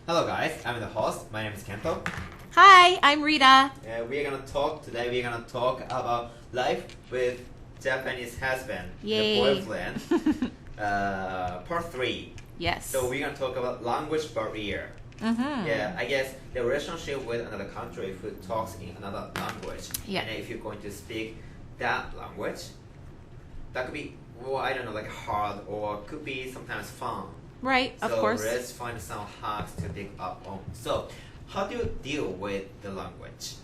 Hello guys, I'm the host. My name is Kento. Hi, I'm Rita. We're gonna talk about life with Japanese husband, Yay. the boyfriend. Part 3. Yes. So we're gonna talk about language barrier. Mm-hmm. Yeah, I guess the relationship with another country who talks in another language. Yeah. And if you're going to speak that language, that could be, well, I don't know, like hard or could be sometimes fun. Right, of course. So let's find some hacks to pick up on. So, how do you deal with the language?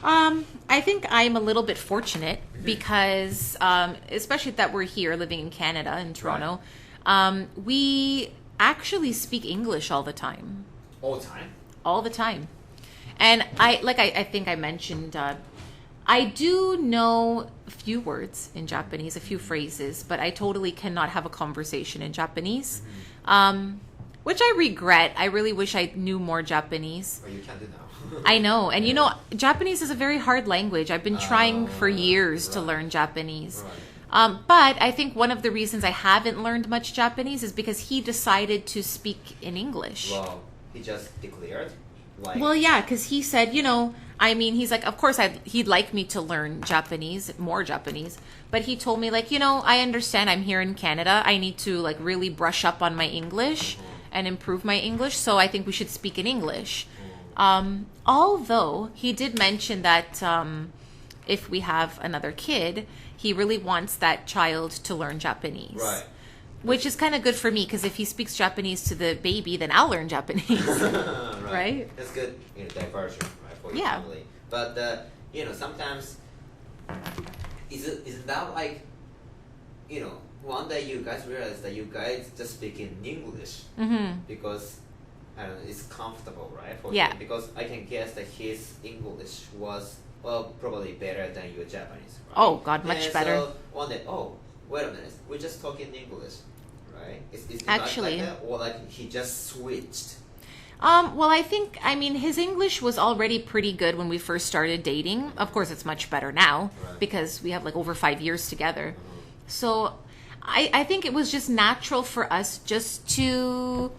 I think I'm a little bit fortunate because, especially that we're here living in Canada, in Toronto, we actually speak English all the time. All the time? All the time. And I think I mentioned, I do know a few words in Japanese, a few phrases, but I totally cannot have a conversation in Japanese, which I regret. I really wish I knew more Japanese. Well, you can do now. I know. And you know, Japanese is a very hard language. I've been trying for years to right. learn Japanese. Right. But I think one of the reasons I haven't learned much Japanese is because he decided to speak in English. Well, he just declared? Like, Well, yeah, because he said, he's like, of course, he'd like me to learn Japanese, more Japanese. But he told me, like, I understand I'm here in Canada. I need to, like, really brush up on my English and improve my English. So I think we should speak in English. Although he did mention that if we have another kid, he really wants that child to learn Japanese. Right. Which is kind of good for me, because if he speaks Japanese to the baby, then I'll learn Japanese. Right? That's good, diversion, right, for your Yeah. family. But, sometimes, isn't that like, one day you guys realize that you guys just speak in English because, I don't know, it's comfortable, right? For Yeah. him, because I can guess that his English was, well, probably better than your Japanese, right? Oh, God, much And better. So one day, wait a minute, we just talk in English, right? Is it Actually. like that? Or like he just switched? Well, his English was already pretty good when we first started dating. Of course, it's much better now Right. because we have like over 5 years together. So I think it was just natural for us just to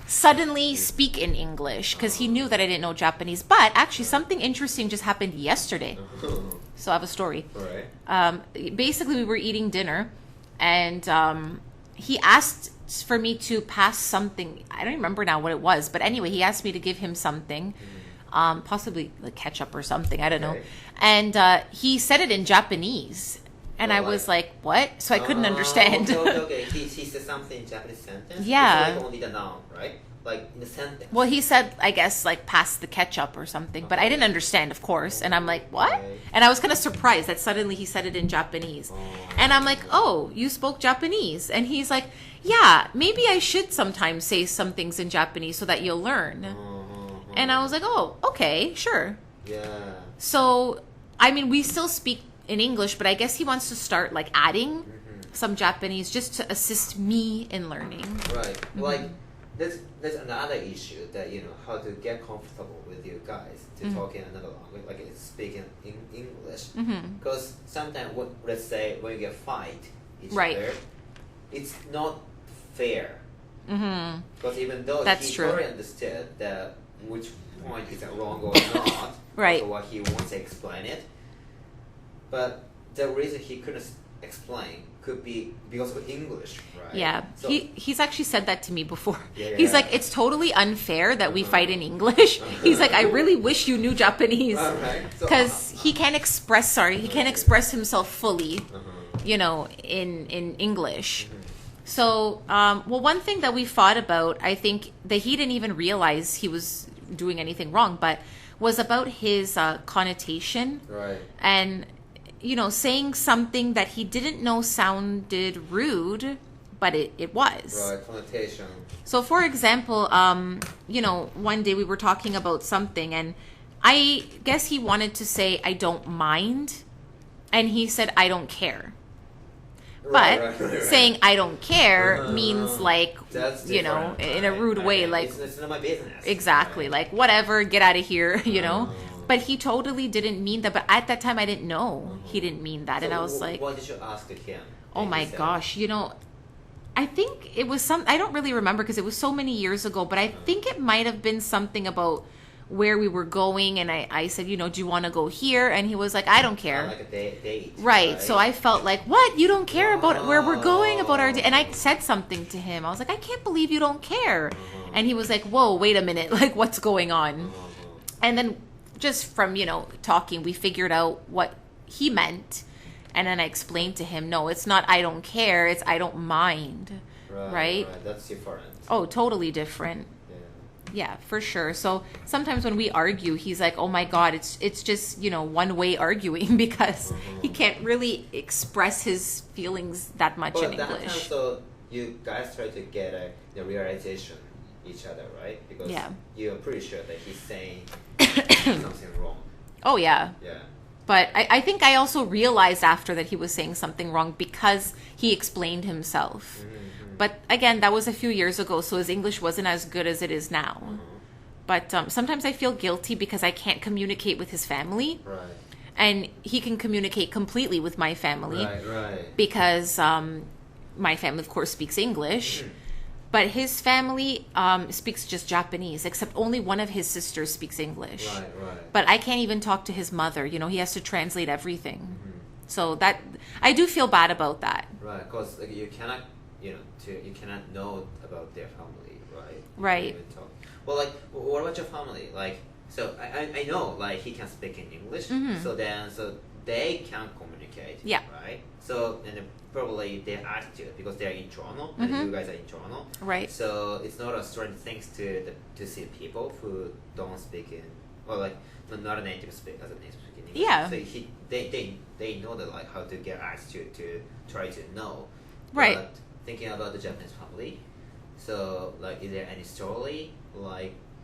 suddenly speak in English because he knew that I didn't know Japanese. But actually, something interesting just happened yesterday. So I have a story. Right. Basically, we were eating dinner, and he asked for me to pass something. I don't remember now what it was, but anyway, he asked me to give him something, possibly like ketchup or something. I don't know. Okay. And he said it in Japanese, and I was like, "What?" So I couldn't understand. Okay. He said something in Japanese sentence? Yeah. It's like only the noun, right? Like in the sentence. Well, he said, I guess, like, pass the ketchup or something. But I didn't understand, of course. And I'm like, what? Okay. And I was kind of surprised that suddenly he said it in Japanese. And I'm like, oh, you spoke Japanese? And he's like, yeah, maybe I should sometimes say some things in Japanese so that you'll learn. And I was like, oh, okay, sure. Yeah. So, we still speak in English, but I guess he wants to start, like, adding some Japanese just to assist me in learning. Right. Like there's another issue that how to get comfortable with you guys to talk in another language, like speaking in English. Because sometimes, let's say when you get fight each Right. other, it's not fair. Because even though That's he true. already understood that which point is wrong or not, Right. so what he wants to explain it, but the reason he couldn't explain could be because of English, right? Yeah, So, he's actually said that to me before. Yeah. He's like, it's totally unfair that we fight in English. He's like, I really wish you knew Japanese Alright. So, because he can't express himself fully, in English. So, one thing that we fought about, I think that he didn't even realize he was doing anything wrong, but was about his connotation right. and saying something that he didn't know sounded rude, but it was. Right, connotation. So, for example, one day we were talking about something, and I guess he wanted to say, I don't mind, and he said, I don't care. But Right. saying I don't care means like, That's in a different, rude right? way, Okay, like, it's none of my business. exactly, right? like, whatever, get out of here, But he totally didn't mean that. But at that time, I didn't know he didn't mean that. So And I was like, what did you ask him? oh And my he said, gosh, I think it was I don't really remember because it was so many years ago, but I think it might have been something about where we were going, and I said, do you want to go here? And he was like, I don't care. Like a date. Right. So I felt like, what? You don't care about where we're going, about our date? And I said something to him. I was like, I can't believe you don't care. And he was like, whoa, wait a minute. Like, what's going on? And then just from, talking, we figured out what he meant. And then I explained to him, no, it's not I don't care. It's I don't mind. Right? That's different. Oh, totally different. Yeah, for sure. So sometimes when we argue, he's like, "Oh my God, it's just one way arguing because he can't really express his feelings that much in English." That time, so you guys try to get the realization each other, right? Because you're pretty sure that he's saying something wrong. Oh yeah. Yeah. But I think I also realized after that he was saying something wrong because he explained himself. Mm-hmm. But again, that was a few years ago, so his English wasn't as good as it is now. But sometimes I feel guilty because I can't communicate with his family. Right. And he can communicate completely with my family. Right. Because my family, of course, speaks English. But his family speaks just Japanese, except only one of his sisters speaks English. Right. But I can't even talk to his mother. He has to translate everything. Mm-hmm. So that I do feel bad about that. Right, because you cannot... you cannot know about their family, right? Right. Well, what about your family? So I know, he can speak in English, so they can communicate, right? So, and probably their attitude, because they're in Toronto, and you guys are in Toronto, right? So it's not a strange thing to see people who don't speak in, or not a native speaker, as a native speaker in English. Yeah. So they know that how to get attitude to try to know, right? But thinking about the Japanese family, so is there any story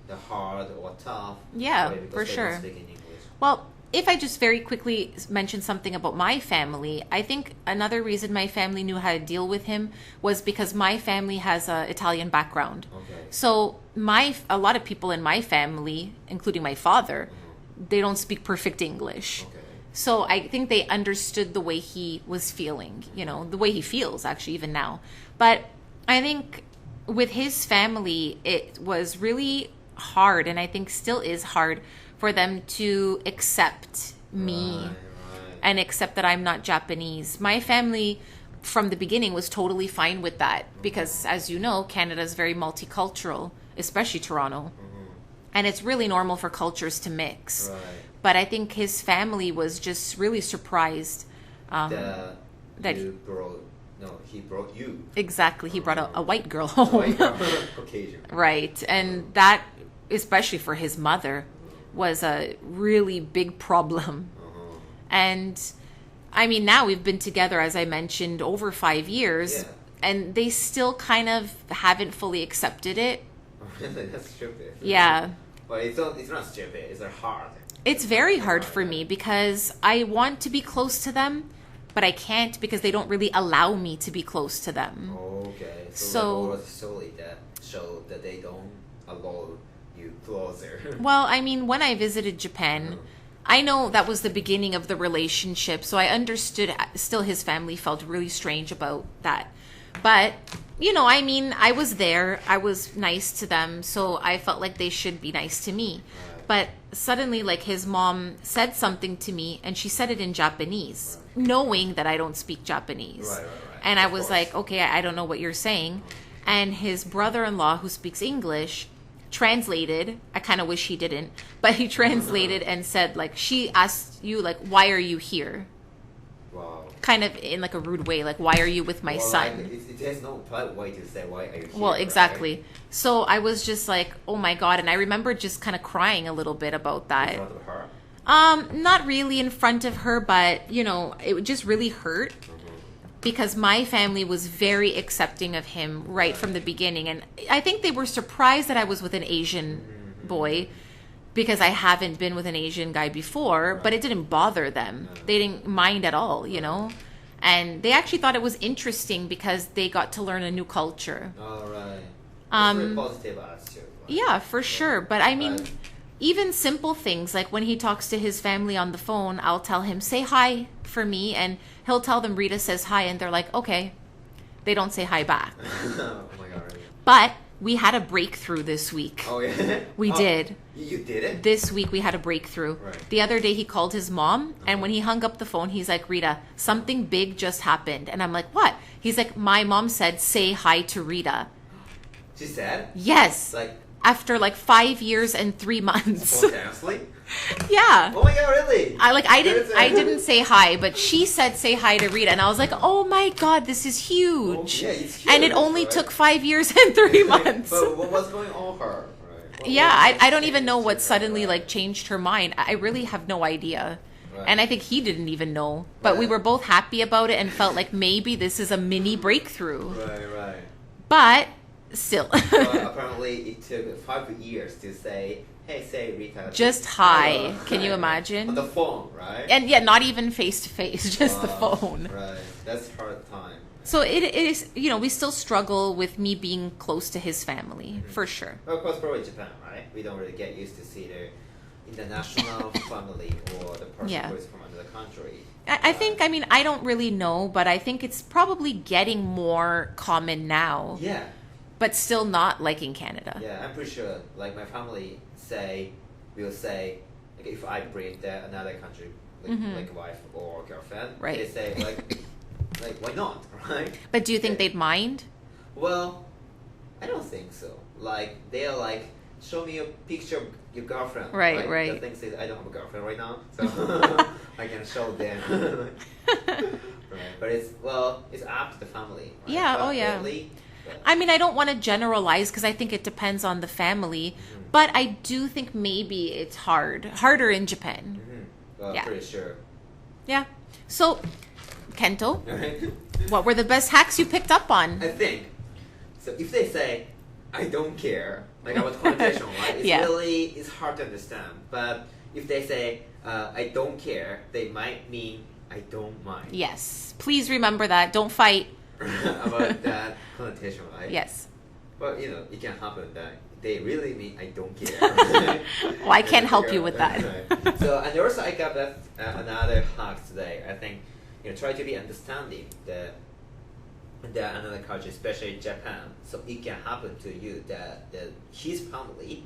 the hard or tough? Yeah, for sure. Don't speak in English? Well, if I just very quickly mention something about my family, I think another reason my family knew how to deal with him was because my family has an Italian background. Okay. So a lot of people in my family, including my father, they don't speak perfect English. Okay. So I think they understood the way he was feeling, the way he feels actually even now. But I think with his family, it was really hard, and I think still is hard for them to accept me and accept that I'm not Japanese. My family from the beginning was totally fine with that because, as you know, Canada is very multicultural, especially Toronto. And it's really normal for cultures to mix. Right. But I think his family was just really surprised that he brought you. Exactly. He brought a white girl home. Caucasian. Right. And that, especially for his mother, was a really big problem. And I mean, now we've been together, as I mentioned, over 5 years. Yeah. And they still kind of haven't fully accepted it. Really? That's stupid. Yeah. Well, it's not stupid. It's hard. It's very hard for me because I want to be close to them, but I can't because they don't really allow me to be close to them. Okay. So what was the story that showed that they don't allow you closer? Well, I mean, when I visited Japan, I know that was the beginning of the relationship, so I understood still his family felt really strange about that. But, I mean, I was there, I was nice to them, so I felt like they should be nice to me. But suddenly, his mom said something to me, and she said it in Japanese, knowing that I don't speak Japanese. Right. And I was like, okay, I don't know what you're saying. And his brother-in-law, who speaks English, translated. I kind of wish he didn't, but he translated and said, she asked you, why are you here? Wow. Kind of in a rude way, why are you with my son? It has no polite way to say why are you here. Well, exactly. Right? So I was just like, oh my God. And I remember just kind of crying a little bit about that. In front of her? Not really in front of her, but, it just really hurt. Because my family was very accepting of him right from the beginning. And I think they were surprised that I was with an Asian boy because I haven't been with an Asian guy before, but it didn't bother them. They didn't mind at all, And they actually thought it was interesting because they got to learn a new culture. All right. It's very positive attitude. Right? Yeah, for sure. But I mean, even simple things like when he talks to his family on the phone, I'll tell him, say hi for me. And he'll tell them Rita says hi. And they're like, okay. they don't say hi back. Oh my god. Really? But we had a breakthrough this week. Oh yeah. We did. You did it? This week we had a breakthrough. Right. The other day he called his mom, and when he hung up the phone, he's like, Rita, something big just happened. And I'm like, what? He's like, my mom said, say hi to Rita. She said? Yes. Like after like 5 years and 3 months. spontaneously? Yeah. Oh my god, really? I didn't say hi, but she said say hi to Rita, and I was like, oh my god, this is huge. Oh, yeah, it's huge. And it only right? took 5 years and 3 months. But what was going on her? Right? Yeah, I don't even know what suddenly like changed her mind. I really have no idea. Right. And I think he didn't even know. But we were both happy about it and felt like maybe this is a mini breakthrough. Right. But still. Apparently it took 5 years to say, hey, say Rita. Just hi. Can you imagine? On the phone, right? And yeah, not even face to face, just the phone. Right. That's hard time. So it is, you know, we still struggle with me being close to his family, for sure. Well, of course, probably Japan, right? We don't really get used to see the international family or the person who is from another country. I think, I mean, I don't really know, but I think it's probably getting more common now. Yeah. But still not like in Canada. Yeah, I'm pretty sure. Like my family will say, like if I bring another country, like wife or girlfriend, right. they say like why not, right? But do you think they'd mind? Well, I don't think so. Like they're like, show me a picture of your girlfriend. Right. The thing is, I don't have a girlfriend right now, so I can show them. Right, but it's up to the family. Right? Yeah. But yeah. lately, I mean, I don't want to generalize because I think it depends on the family, but I do think maybe it's harder in Japan. Well, Yeah. pretty sure. Yeah. So, Kento, Right? what were the best hacks you picked up on? I think so. If they say, "I don't care," like about connotation, right? It's hard to understand. But if they say, "I don't care," they might mean "I don't mind." Yes. Please remember that. Don't fight. About that connotation, right? Yes. But it can happen that they really mean "I don't care." Well, I can't help you with that. Right. So, and also I got that another hack today. I think try to be understanding the another culture, especially Japan. So it can happen to you that his family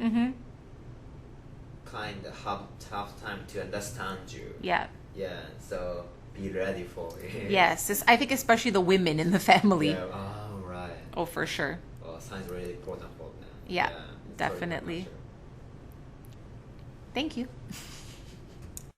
kind of have tough time to understand you. Yeah. Yeah. So be ready for it. Yes. I think especially the women in the family. Yeah. Oh right. Oh, for sure. Well, sounds really important for them. Yeah, it's very definitely. important. Thank you.